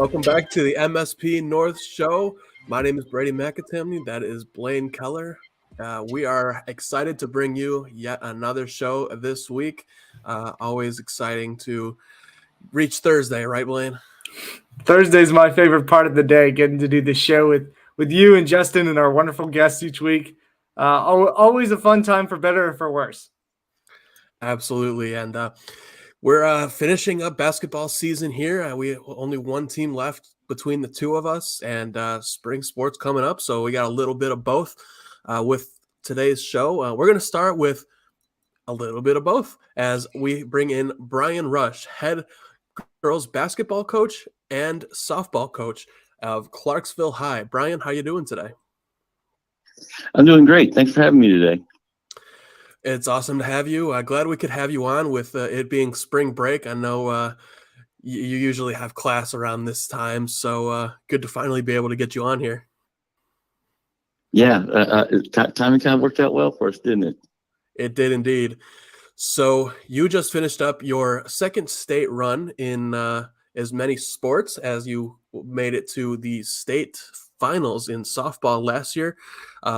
Welcome back to the MSP North Show. My name is Brady McAtamney. That is Blaine Keller. We are excited to bring you yet another show this week. Always exciting to reach Thursday, right, Blaine? Thursday is my favorite part of the day, getting to do the show with you and Justin and our wonderful guests each week. Always a fun time, for better or for worse. Absolutely. And we're finishing up basketball season here. We only one team left between the two of us, and spring sports coming up. So we got a little bit of both with today's show. We're going to start with a little bit of both as we bring in Brian Rush, head girls basketball coach and softball coach of Clarksville High. Brian, how you doing today? I'm doing great. Thanks for having me today. It's awesome to have you. Glad we could have you on with it being spring break. I know you usually have class around this time, so good to finally be able to get you on here. Yeah, timing kind of worked out well for us, didn't it? It did indeed. So you just finished up your second state run in as many sports as you made it to the state finals in softball last year,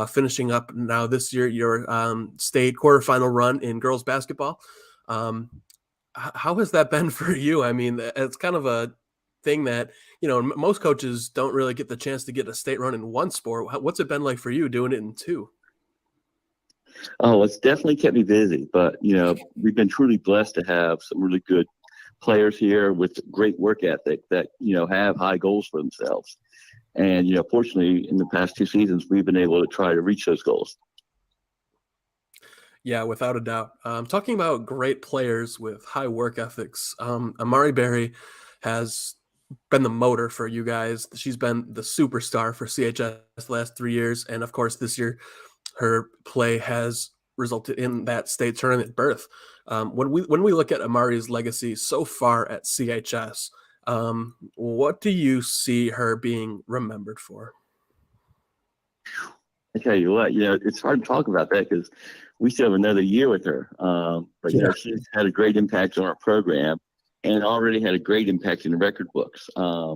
finishing up now this year your state quarterfinal run in girls basketball. How has that been for you? I mean, it's kind of a thing that, most coaches don't really get the chance to get a state run in one sport. What's it been like for you doing it in two? Oh, it's definitely kept me busy, but we've been truly blessed to have some really good players here with great work ethic that have high goals for themselves. And fortunately, in the past two seasons, we've been able to try to reach those goals. Yeah, without a doubt. Talking about great players with high work ethics, Amari Berry has been the motor for you guys. She's been the superstar for CHS the last 3 years, and of course, this year her play has resulted in that state tournament berth. When we look at Amari's legacy so far at CHS, what do you see her being remembered for? I tell you what, it's hard to talk about that because we still have another year with her. But she's had a great impact on our program and already had a great impact in the record books. I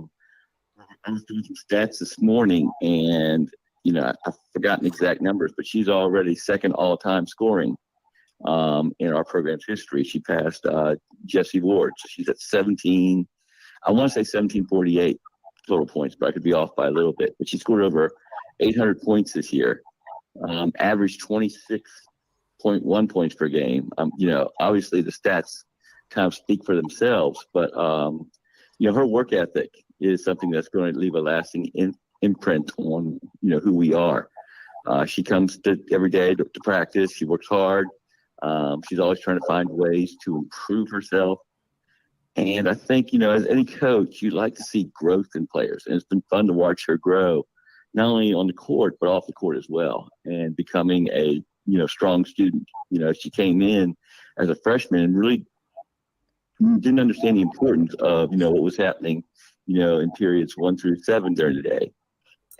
was doing some stats this morning, and I've forgotten exact numbers, but she's already second all-time scoring in our program's history. She passed Jessie Ward, so she's at 17. I want to say 1748 total points, but I could be off by a little bit. But she scored over 800 points this year, averaged 26.1 points per game. Obviously the stats kind of speak for themselves, but her work ethic is something that's going to leave a lasting imprint on who we are. She comes to every day to practice. She works hard. She's always trying to find ways to improve herself. And I think, as any coach, you'd like to see growth in players. And it's been fun to watch her grow, not only on the court, but off the court as well, and becoming a, strong student. She came in as a freshman and really didn't understand the importance of, what was happening, in periods 1 through 7 during the day.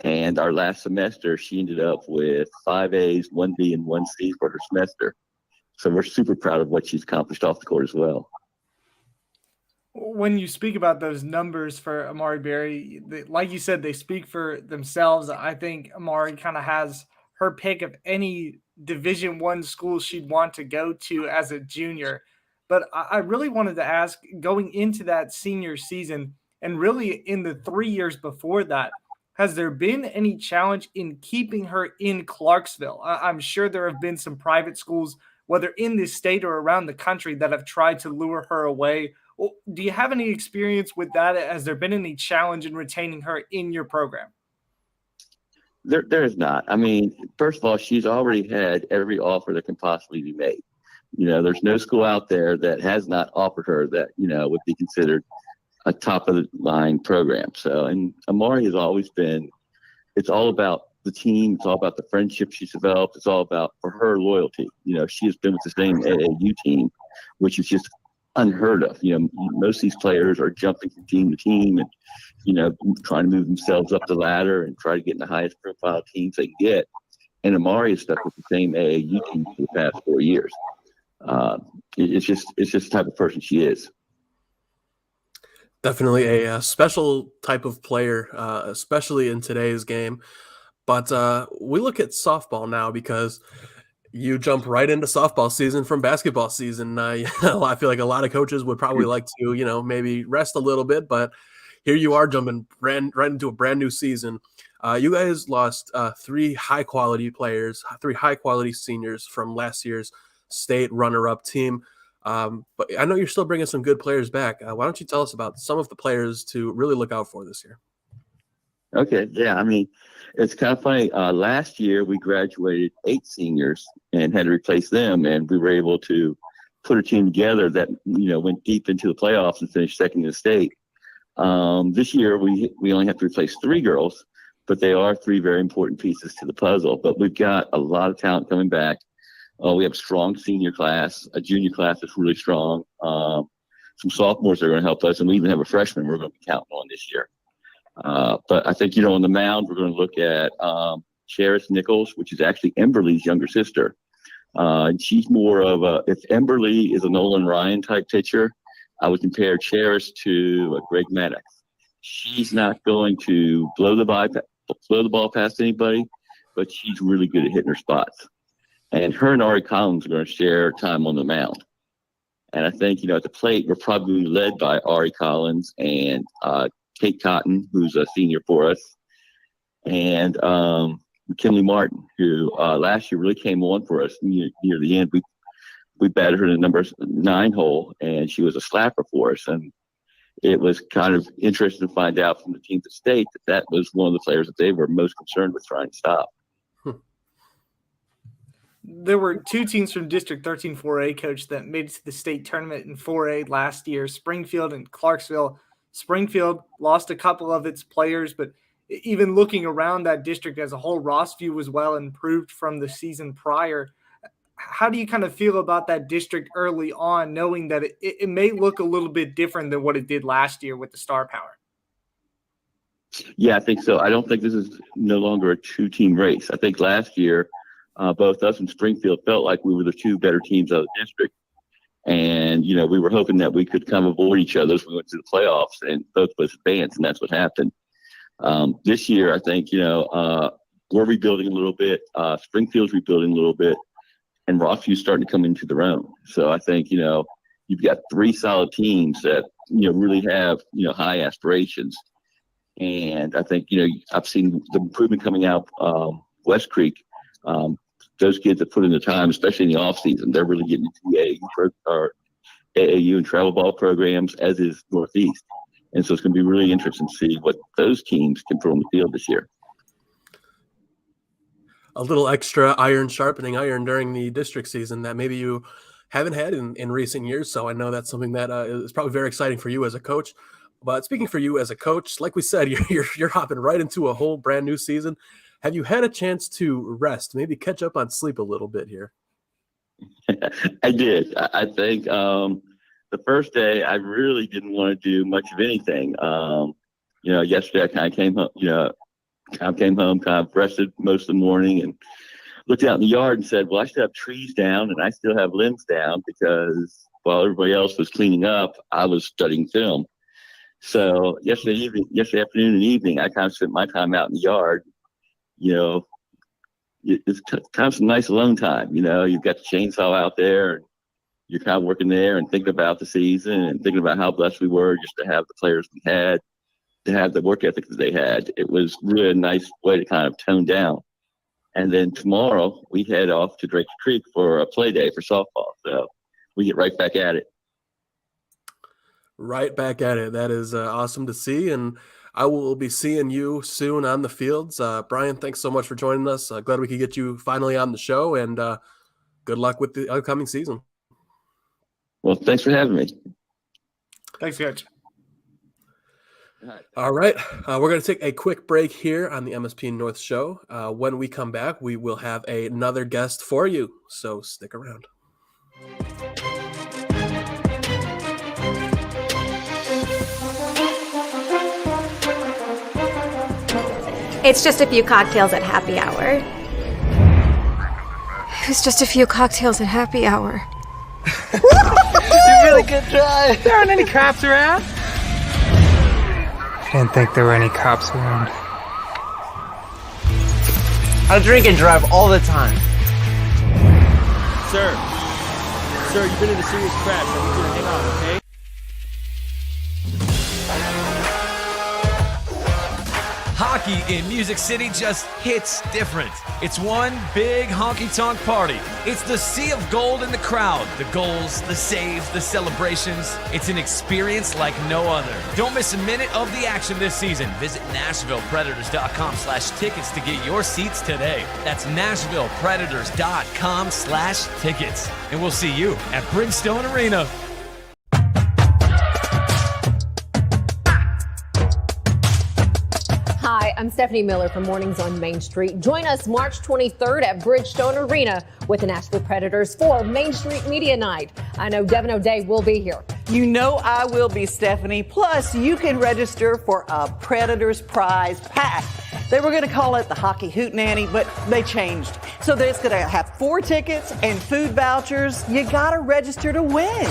And our last semester, she ended up with 5 A's, 1 B, and 1 C for her semester. So we're super proud of what she's accomplished off the court as well. When you speak about those numbers for Amari Berry, like you said, they speak for themselves. I think Amari kind of has her pick of any Division I school she'd want to go to as a junior. But I really wanted to ask, going into that senior season and really in the 3 years before that, has there been any challenge in keeping her in Clarksville? I'm sure there have been some private schools, whether in this state or around the country, that have tried to lure her away. Do you have any experience with that? Has there been any challenge in retaining her in your program? There is not. I mean, first of all, she's already had every offer that can possibly be made. There's no school out there that has not offered her that, would be considered a top of the line program. So, and Amari has always been, it's all about the team. It's all about the friendship she's developed. It's all about, for her, loyalty. She has been with the same AAU team, which is just unheard of. Most of these players are jumping from team to team and, trying to move themselves up the ladder and try to get in the highest profile teams they can get. And Amari has stuck with the same AAU team for the past 4 years. It's just the type of person she is. Definitely a special type of player, especially in today's game. But we look at softball now because you jump right into softball season from basketball season. I feel like a lot of coaches would probably like to, maybe rest a little bit, but here you are jumping right into a brand new season. You guys lost three high quality players, three high quality seniors from last year's state runner-up team. But I know you're still bringing some good players back. Why don't you tell us about some of the players to really look out for this year? Okay, yeah, I mean, it's kind of funny. Last year, we graduated 8 seniors and had to replace them, and we were able to put a team together that, went deep into the playoffs and finished second in the state. This year, we only have to replace 3 girls, but they are 3 very important pieces to the puzzle. But we've got a lot of talent coming back. We have a strong senior class, a junior class that's really strong, some sophomores that are going to help us, and we even have a freshman we're going to be counting on this year. But I think, on the mound, we're going to look at Cheris Nichols, which is actually Emberly's younger sister. And she's more of if Emberly is a Nolan Ryan type pitcher, I would compare Cheris to Greg Maddox. She's not going to blow the ball past anybody, but she's really good at hitting her spots. And her and Ari Collins are going to share time on the mound. And I think, at the plate, we're probably led by Ari Collins and Kate Cotton, who's a senior for us, and McKinley Martin, who last year really came on for us near the end. We batted her in the number 9 hole, and she was a slapper for us. And it was kind of interesting to find out from the team at state that was one of the players that they were most concerned with trying to stop. There were 2 teams from District 13 4A, coach, that made it to the state tournament in 4A last year, Springfield and Clarksville. Springfield lost a couple of its players, but even looking around that district as a whole, Rossview was well improved from the season prior. How do you kind of feel about that district early on, knowing that it may look a little bit different than what it did last year with the star power? Yeah, I think so. I don't think this is no longer a 2-team race. I think last year, both us and Springfield felt like we were the 2 better teams out of the district. And, we were hoping that we could kind of avoid each other as we went to the playoffs, and both of us advanced, and that's what happened. This year, I think, we're rebuilding a little bit. Springfield's rebuilding a little bit, and Rossview's starting to come into their own. So I think, you've got 3 solid teams that, really have, high aspirations. And I think, I've seen the improvement coming out West Creek. Those kids that put in the time, especially in the off season, they're really getting into AAU and travel ball programs, as is Northeast. And so it's going to be really interesting to see what those teams can put on the field this year. A little extra sharpening iron during the district season that maybe you haven't had in recent years. So I know that's something that is probably very exciting for you as a coach. But speaking for you as a coach, like we said, you're hopping right into a whole brand new season. Have you had a chance to rest, maybe catch up on sleep a little bit here? I did. I think the first day I really didn't want to do much of anything. Yesterday I kind of came home, kind of rested most of the morning and looked out in the yard and said, well, I still have trees down and I still have limbs down, because while everybody else was cleaning up, I was studying film. So yesterday afternoon and evening, I kind of spent my time out in the yard. It's kind of some nice alone time. You've got the chainsaw out there, and you're kind of working there and thinking about the season and thinking about how blessed we were just to have the players we had, to have the work ethic that they had. It was really a nice way to kind of tone down. And then tomorrow we head off to Drake Creek for a play day for softball. So we get right back at it. Right back at it. That is awesome to see. And I will be seeing you soon on the fields. Brian, thanks so much for joining us. Glad we could get you finally on the show, and good luck with the upcoming season. Well, thanks for having me. Thanks, Coach. All right. We're going to take a quick break here on the MSP North Show. When we come back, we will have another guest for you, so stick around. It's just a few cocktails at happy hour. It's just a few cocktails at happy hour. You really good try. There aren't any cops around. Didn't think there were any cops around. I drink and drive all the time. Sir, you've been in a serious crash. I need you to hang on, okay? Hockey in Music City just hits different. It's one big honky-tonk party. It's the sea of gold in the crowd. The goals, the saves, the celebrations. It's an experience like no other. Don't miss a minute of the action this season. Visit NashvillePredators.com/tickets to get your seats today. That's NashvillePredators.com/tickets. And we'll see you at Bridgestone Arena. Hi, I'm Stephanie Miller from Mornings on Main Street. Join us March 23rd at Bridgestone Arena with the Nashville Predators for Main Street Media Night. I know Devin O'Day will be here. You know I will be, Stephanie. Plus, you can register for a Predators prize pack. They were going to call it the Hockey Hootenanny, but they changed. So it's going to have 4 tickets and food vouchers. You got to register to win.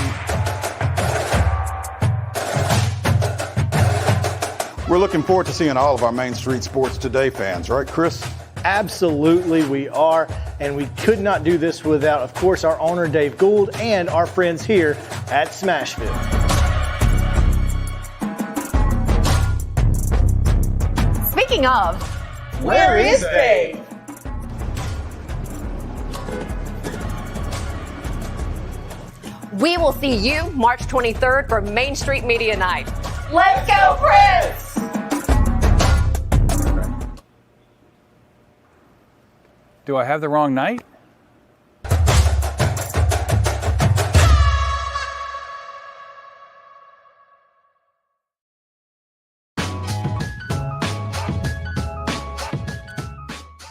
We're looking forward to seeing all of our Main Street Sports Today fans, right, Chris? Absolutely, we are. And we could not do this without, of course, our owner, Dave Gould, and our friends here at Smashville. Speaking of, where is Dave? We will see you March 23rd for Main Street Media Night. Let's go, Prince! Do I have the wrong night?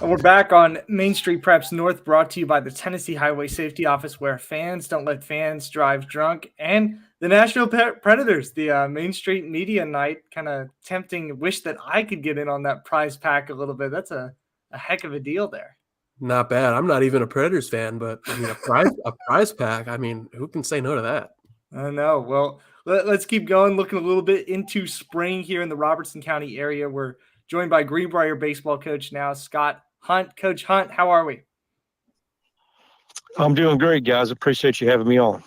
And we're back on Main Street Preps North, brought to you by the Tennessee Highway Safety Office, where fans don't let fans drive drunk, and the Nashville Predators, the Main Street Media Night. Kind of tempting. Wish that I could get in on that prize pack a little bit. That's a heck of a deal there. Not bad. I'm not even a Predators fan, but I mean, a prize pack. I mean, who can say no to that? I know. Well, let's keep going. Looking a little bit into spring here in the Robertson County area. We're joined by Greenbrier baseball coach now, Scott Hunt. Coach Hunt, how are we? I'm doing great, guys. Appreciate you having me on.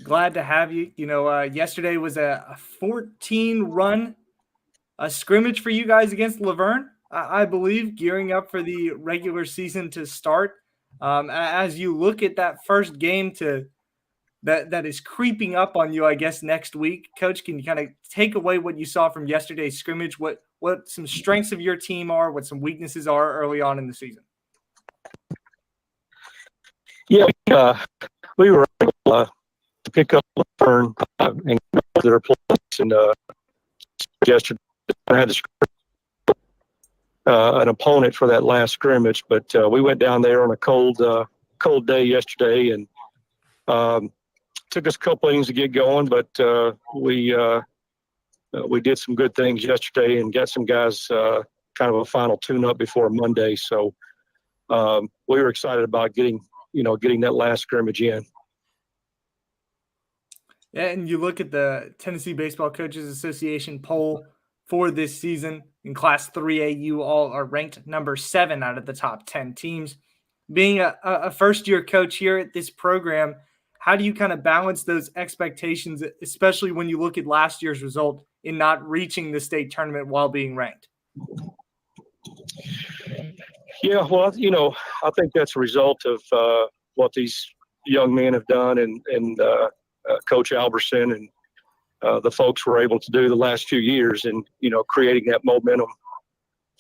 Glad to have you. You know, yesterday was a 14-run scrimmage for you guys against Laverne, I believe, gearing up for the regular season to start. As you look at that first game that is creeping up on you, I guess, next week, Coach, can you kind of take away what you saw from yesterday's scrimmage, what some strengths of your team are, what some weaknesses are early on in the season? Yeah, we were able to pick up Laverne and their place, and yesterday I had an opponent for that last scrimmage, but we went down there on a cold day yesterday, and took us a couple innings to get going, but we did some good things yesterday and got some guys kind of a final tune-up before Monday. So we were excited about getting that last scrimmage in. Yeah, and you look at the Tennessee Baseball Coaches Association poll for this season in Class 3A, you all are ranked number 7 out of the top 10 teams. Being a first-year coach here at this program, how do you kind of balance those expectations, especially when you look at last year's result in not reaching the state tournament while being ranked? Yeah, well, I think that's a result of what these young men have done, and Coach Alberson and the folks were able to do the last few years, and creating that momentum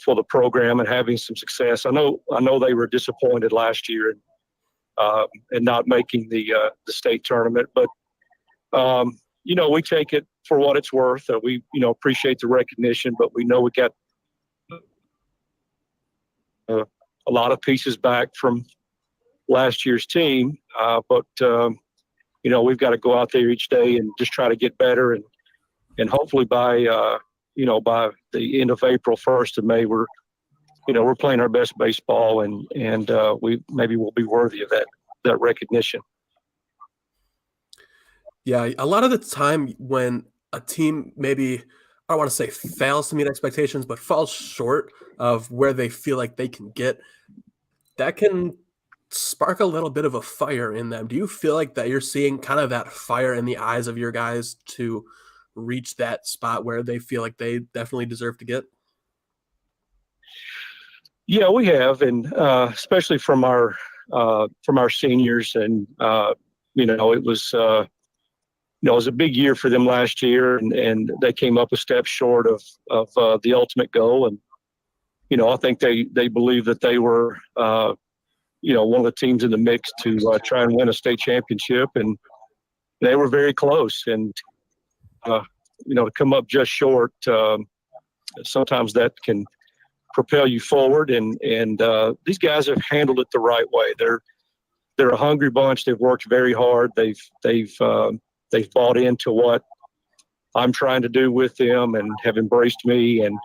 for the program and having some success. I know they were disappointed last year and not making the state tournament, but we take it for what it's worth. We appreciate the recognition, but we know we got a lot of pieces back from last year's team, but we've got to go out there each day and just try to get better, and hopefully by the end of April, 1st of May, we're playing our best baseball, and we maybe will be worthy of that recognition. Yeah, a lot of the time when a team maybe I don't want to say fails to meet expectations, but falls short of where they feel like they can get, that can spark a little bit of a fire in them. Do you feel like that you're seeing kind of that fire in the eyes of your guys to reach that spot where they feel like they definitely deserve to get? Yeah, we have, and especially from our seniors, and it was it was a big year for them last year, and they came up a step short of the ultimate goal, and I think they believe that they were one of the teams in the mix to try and win a state championship, and they were very close, and to come up just short, sometimes that can propel you forward, and these guys have handled it the right way. They're a hungry bunch. They've worked very hard. They've bought into what I'm trying to do with them and have embraced me, and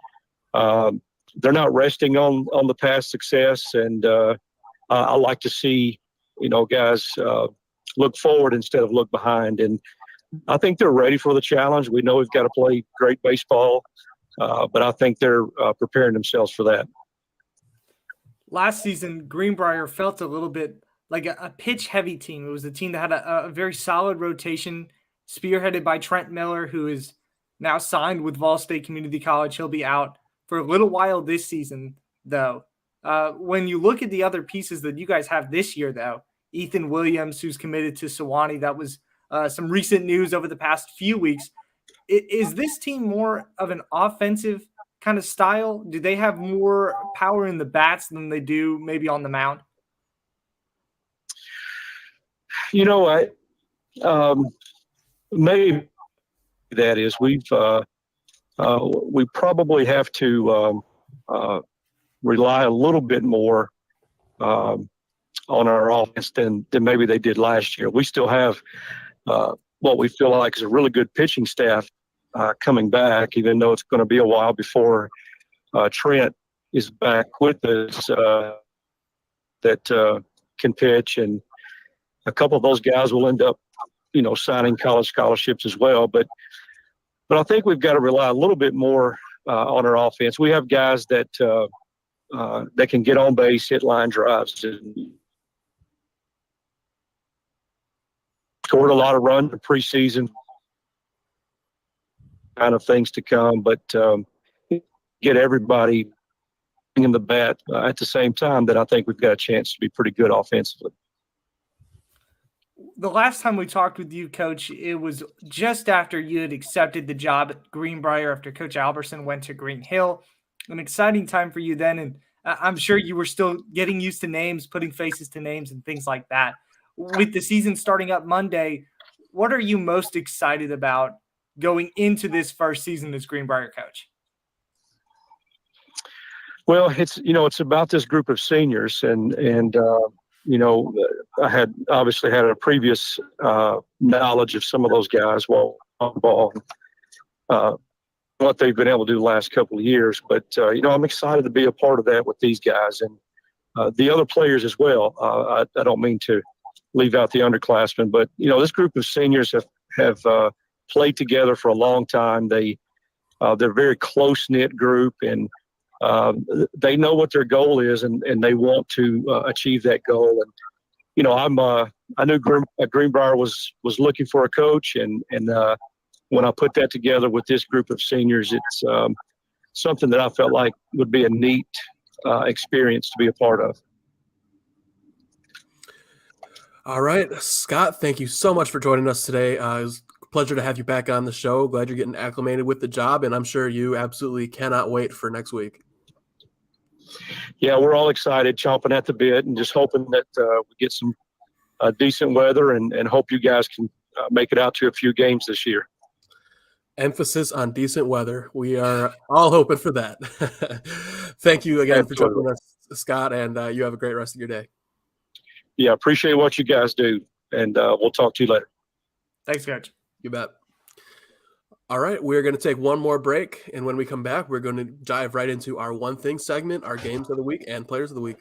they're not resting on the past success. And I like to see guys look forward instead of look behind, and I think they're ready for the challenge. We know we've got to play great baseball, but I think they're preparing themselves for that. Last season, Greenbrier felt a little bit like a pitch-heavy team. It was a team that had a very solid rotation, spearheaded by Trent Miller, who is now signed with Vol State Community College. He'll be out for a little while this season, though. When you look at the other pieces that you guys have this year, though, Ethan Williams, who's committed to Sewanee, that was some recent news over the past few weeks. Is this team more of an offensive kind of style? Do they have more power in the bats than they do maybe on the mound? Maybe that is we probably have to rely a little bit more on our offense than maybe they did last year. We still have what we feel like is a really good pitching staff coming back, even though it's going to be a while before Trent is back with us that can pitch, and a couple of those guys will end up signing college scholarships as well. But I think we've got to rely a little bit more on our offense. We have guys that can get on base, hit line drives, and scored a lot of runs in preseason, kind of things to come. But get everybody in the bat at the same time, that I think we've got a chance to be pretty good offensively. The last time we talked with you, Coach, it was just after you had accepted the job at Greenbrier after Coach Alberson went to Green Hill. An exciting time for you then, and I'm sure you were still getting used to names, putting faces to names and things like that. With the season starting up Monday, what are you most excited about going into this first season as Greenbrier coach? Well, it's about this group of seniors, and I had obviously had a previous knowledge of some of those guys while on the ball, what they've been able to do the last couple of years. But I'm excited to be a part of that with these guys and the other players as well. I don't mean to leave out the underclassmen, but this group of seniors have played together for a long time. They're a very close-knit group, and they know what their goal is, and they want to achieve that goal. And I knew Greenbrier was looking for a coach, and when I put that together with this group of seniors, it's something that I felt like would be a neat experience to be a part of. All right, Scott, thank you so much for joining us today. It was a pleasure to have you back on the show. Glad you're getting acclimated with the job, and I'm sure you absolutely cannot wait for next week. Yeah, we're all excited, chomping at the bit, and just hoping that we get some decent weather, and hope you guys can make it out to a few games this year. Emphasis on decent weather. We are all hoping for that. Thank you again for joining us, Scott, and you have a great rest of your day. Yeah, appreciate what you guys do, and we'll talk to you later. Thanks, Coach. You bet. All right, we're going to take one more break, and when we come back, we're going to dive right into our One Thing segment, our games of the week and players of the week.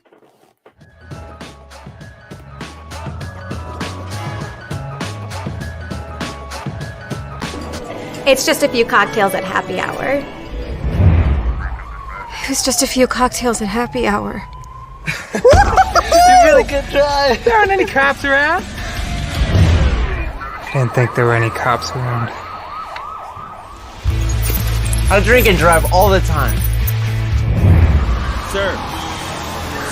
It's just a few cocktails at happy hour. It was just a few cocktails at happy hour. You really good drive. There aren't any cops around. I didn't think there were any cops around. I drink and drive all the time. Sir,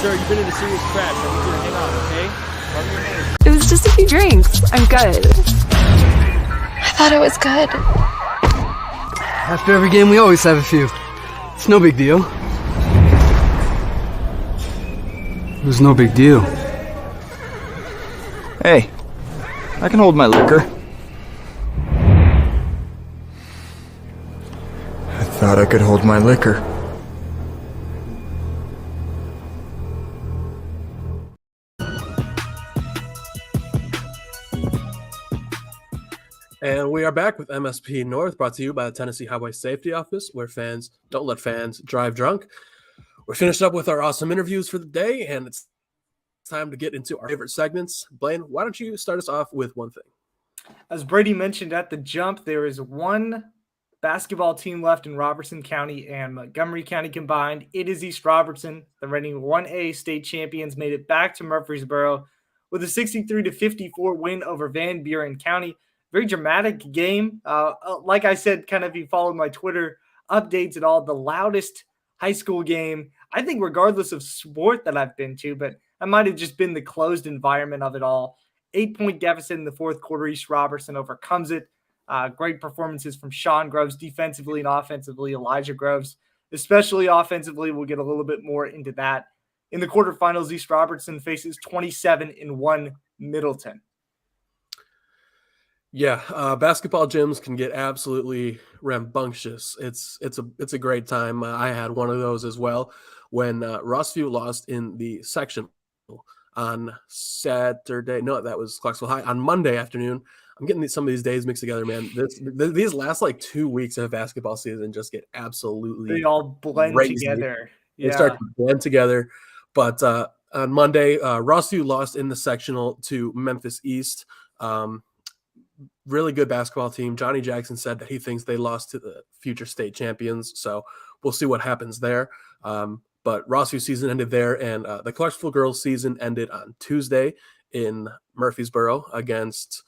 you've been in a serious crash. I need you to hang on, okay? Cover your head. It was just a few drinks. I'm good. I thought it was good. After every game, we always have a few. It's no big deal. It was no big deal. Hey, I can hold my liquor. I thought I could hold my liquor. And we are back with MSP North, brought to you by the Tennessee Highway Safety Office, where fans don't let fans drive drunk. We're finished up with our awesome interviews for the day, and it's time to get into our favorite segments. Blaine, why don't you start us off with one thing? As Brady mentioned at the jump, there is one basketball team left in Robertson County and Montgomery County combined. It is East Robertson. The reigning 1A state champions made it back to Murfreesboro with a 63-54 win over Van Buren County. Very dramatic game. Like I said, kind of if you followed my Twitter updates at all, the loudest high school game, I think regardless of sport that I've been to, but I might have just been the closed environment of it all. 8-point deficit in the fourth quarter. East Robertson overcomes it. Great performances from Sean Groves defensively and offensively. Elijah Groves, especially offensively. We'll get a little bit more into that. In the quarterfinals, East Robertson faces 27-1 Middleton. Yeah, basketball gyms can get absolutely rambunctious. It's a great time. I had one of those as well when Rossview lost in the section on Saturday. No, that was Clarksville High. On Monday afternoon, I'm getting some of these days mixed together, man. These last like 2 weeks of basketball season just get absolutely they all blend crazy. together. They start to blend together. But on Monday, Rossview lost in the sectional to Memphis East. Really good basketball team. Johnny Jackson said that he thinks they lost to the future state champions. So we'll see what happens there. But Rossview season ended there, and the Clarksville girls season ended on Tuesday in Murfreesboro against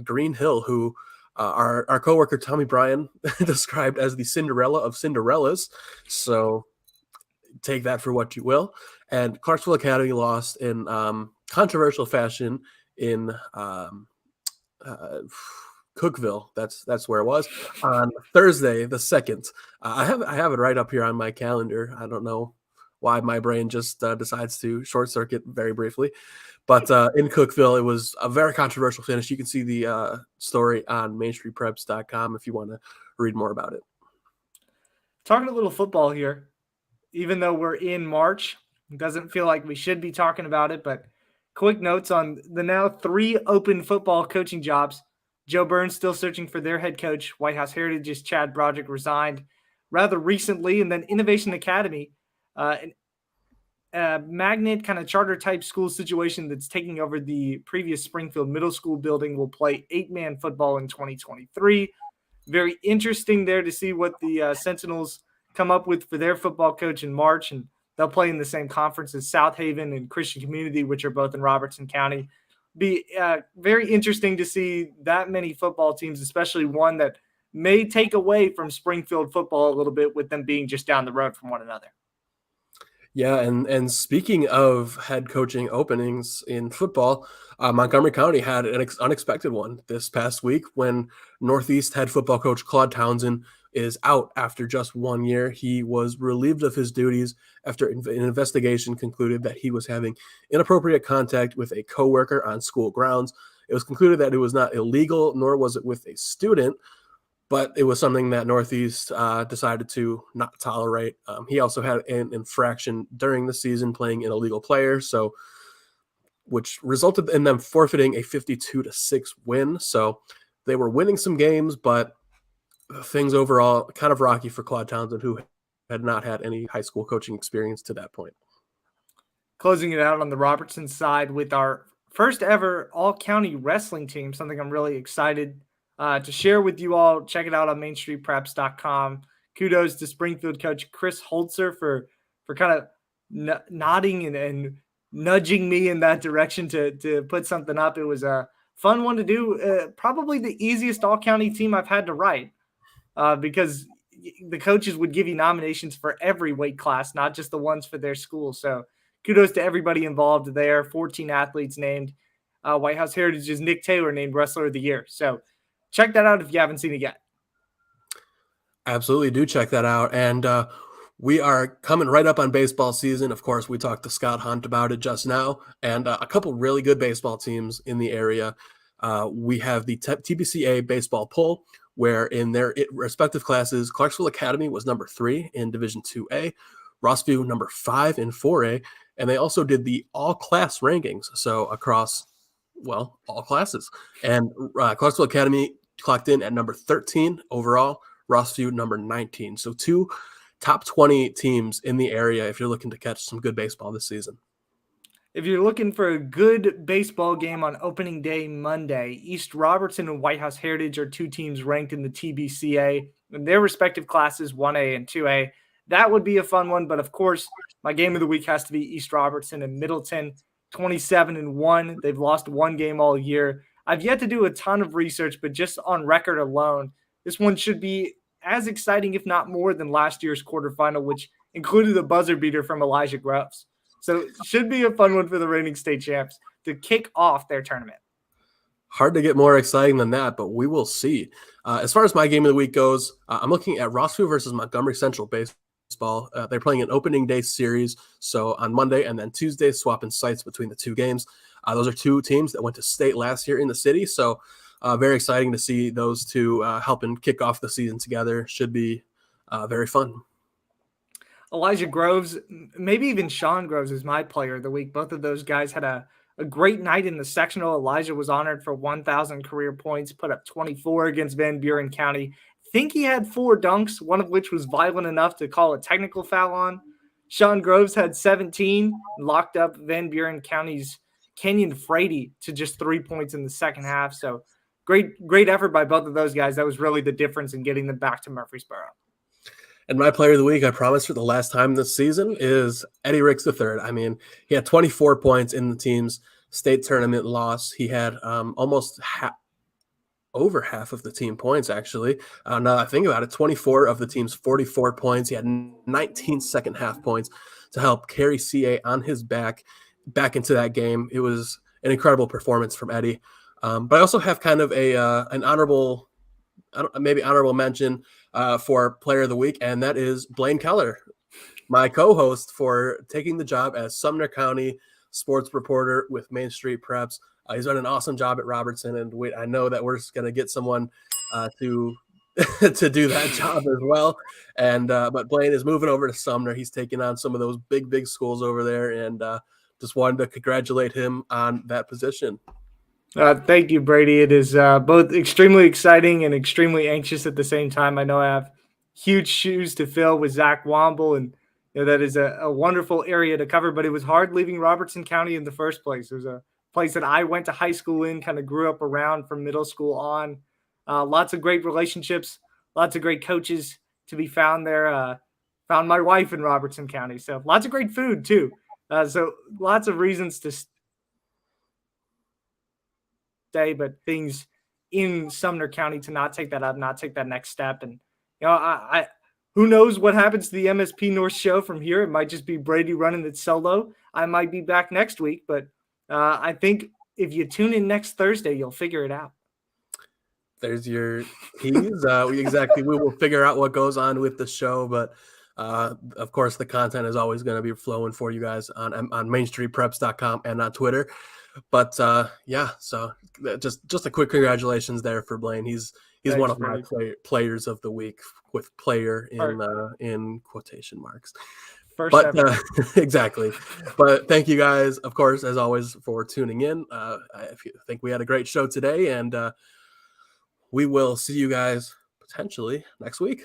Green Hill, who our coworker Tommy Bryan described as the Cinderella of Cinderellas. So take that for what you will. And Clarksville Academy lost in controversial fashion in Cookville. That's where it was on Thursday the 2nd. I have it right up here on my calendar. I don't know why my brain just decides to short circuit very briefly, but in Cookville it was a very controversial finish. You can see the story on mainstreetpreps.com if you want to read more about it. Talking a little football here, even though we're in March, it doesn't feel like we should be talking about it, but quick notes on the now 3 open football coaching jobs. Joe Burns still searching for their head coach. White House Heritage's Chad Broderick resigned rather recently. And then Innovation Academy, a magnet kind of charter type school situation that's taking over the previous Springfield Middle School building, will play 8-man football in 2023. Very interesting there to see what the Sentinels come up with for their football coach in March. And they'll play in the same conference as South Haven and Christian Community, which are both in Robertson County. Be very interesting to see that many football teams, especially one that may take away from Springfield football a little bit with them being just down the road from one another. Yeah, and speaking of head coaching openings in football, Montgomery County had an unexpected one this past week when Northeast head football coach Claude Townsend is out after just 1 year. He was relieved of his duties after an investigation concluded that he was having inappropriate contact with a coworker on school grounds. It was concluded that it was not illegal, nor was it with a student, but it was something that Northeast decided to not tolerate. He also had an infraction during the season playing an illegal player, which resulted in them forfeiting a 52-6 win. So they were winning some games, but things overall kind of rocky for Claude Townsend, who had not had any high school coaching experience to that point. Closing it out on the Robertson side with our first ever all-county wrestling team, something I'm really excited to share with you all. Check it out on mainstreetpreps.com. Kudos to Springfield coach Chris Holzer for kind of nodding and nudging me in that direction to put something up. It was a fun one to do. Probably the easiest all-county team I've had to write because the coaches would give you nominations for every weight class, not just the ones for their school. So kudos to everybody involved there. 14 athletes named. White House Heritage's Nick Taylor named Wrestler of the Year. So check that out if you haven't seen it yet. Absolutely, do check that out. And we are coming right up on baseball season. Of course, we talked to Scott Hunt about it just now, and a couple really good baseball teams in the area. We have the TBCA baseball poll, where in their respective classes, Clarksville Academy was number 3 in Division 2A, Rossview number 5 in 4A, and they also did the all-class rankings, so across, well, all classes. And Clarksville Academy clocked in at number 13 overall, Rossview number 19. So 2 top 20 teams in the area if you're looking to catch some good baseball this season. If you're looking for a good baseball game on opening day Monday, East Robertson and White House Heritage are 2 teams ranked in the TBCA in their respective classes, 1A and 2A. That would be a fun one, but of course, my game of the week has to be East Robertson and Middleton, 27-1. They've lost 1 game all year. I've yet to do a ton of research, but just on record alone, this one should be as exciting, if not more, than last year's quarterfinal, which included a buzzer beater from Elijah Groves. So it should be a fun one for the reigning state champs to kick off their tournament. Hard to get more exciting than that, but we will see. As far as my game of the week goes, I'm looking at Rossview versus Montgomery Central baseball. They're playing an opening day series, so on Monday and then Tuesday, swapping sites between the 2 games. Those are 2 teams that went to state last year in the city, so very exciting to see those 2 helping kick off the season together. Should be very fun. Elijah Groves, maybe even Sean Groves is my player of the week. Both of those guys had a great night in the sectional. Elijah was honored for 1,000 career points, put up 24 against Van Buren County. I think he had 4 dunks, one of which was violent enough to call a technical foul on. Sean Groves had 17, locked up Van Buren County's Kenyon Frady to just 3 points in the second half. So great effort by both of those guys. That was really the difference in getting them back to Murfreesboro. And my player of the week, I promise for the last time this season, is Eddie Ricks III. I mean, he had 24 points in the team's state tournament loss. He had almost over half of the team points, actually. Now that I think about it, 24 of the team's 44 points. He had 19 second half points to help carry CA on his back into that game. It was an incredible performance from Eddie. But I also have kind of an honorable mention for player of the week, and that is Blaine Keller, my co-host, for taking the job as Sumner County sports reporter with Main Street Preps. He's done an awesome job at Robertson, and I know that we're just going to get someone to do that job as well. And but Blaine is moving over to Sumner. He's taking on some of those big schools over there, and just wanted to congratulate him on that position. Thank you, Brady. It is both extremely exciting and extremely anxious at the same time. I know I have huge shoes to fill with Zach Womble, and that is a wonderful area to cover, but it was hard leaving Robertson County in the first place. It was a place that I went to high school in, kind of grew up around from middle school on. Lots of great relationships, lots of great coaches to be found there. Found my wife in Robertson County. So lots of great food too. So lots of reasons to stay, but things in Sumner County to not take that up, not take that next step. And, I who knows what happens to the MSP North show from here. It might just be Brady running it solo. I might be back next week, but I think if you tune in next Thursday, you'll figure it out. There's your tease. We will figure out what goes on with the show, but of course the content is always going to be flowing for you guys on mainstreetpreps.com and on Twitter. But so just a quick congratulations there for Blaine. He's Thanks, one of my players of the week, with player in quotation marks. Exactly. But thank you guys, of course, as always, for tuning in. I think we had a great show today, and we will see you guys potentially next week.